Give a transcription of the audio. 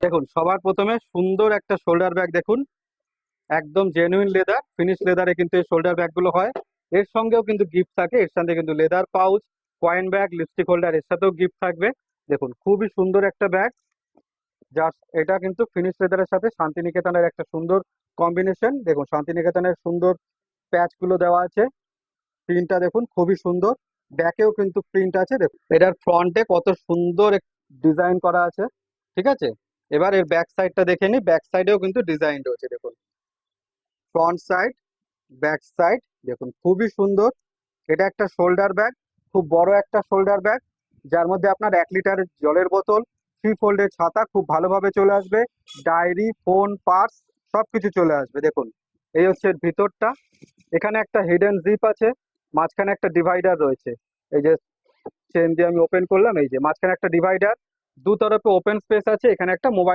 দেখুন সবার প্রথমে সুন্দর একটা শোল্ডার ব্যাগ দেখুন, একদম জেনুইন লেদার, ফিনিশ লেদারে কিন্তু এই শোল্ডার ব্যাগ গুলো হয়। এর সঙ্গেও কিন্তু গিফট থাকে, এর সাথে কিন্তু leather pouch, coin bag, lipstick holder এর সাথেও গিফট থাকবে। দেখুন খুবই সুন্দর একটা ব্যাগ, যার এটা কিন্তু ফিনিশ লেদারের সাথে শান্তিনিকেতনের একটা সুন্দর কম্বিনেশন। দেখুন শান্তিনিকেতনের সুন্দর প্যাচ গুলো দেওয়া আছে, প্রিন্টটা দেখুন খুবই সুন্দর। ব্যাকেও কিন্তু প্রিন্ট আছে, দেখুন এটার ফ্রন্টে কত সুন্দর ডিজাইন করা আছে। ঠিক আছে, এবার এর ব্যাক সাইডটা দেখে নি, ব্যাক সাইডেও কিন্তু ডিজাইন রয়েছে দেখুন, ফ্রন্ট সাইড, ব্যাক সাইড দেখুন খুবই সুন্দর। এটা একটা শোল্ডার ব্যাগ, খুব বড় একটা শোল্ডার ব্যাগ, যার মধ্যে আপনার 1 লিটারের জলের বোতল, 3 ফোল্ডের ছাতা খুব ভালোভাবে চলে আসবে, ডায়েরি, ফোন, পার্স সবকিছু চলে আসবে। দেখুন এই হচ্ছে এর ভিতরটা। এখানে একটা হিডেন জিপ আছে, মাঝখানে একটা ডিভাইডার রয়েছে। এই যে চেন দিয়ে আমি ওপেন করলাম, এই যে মাঝখানে একটা ডিভাইডার, দু তরফে ওপেন স্পেস আছে, এখানে একটা মোবাইল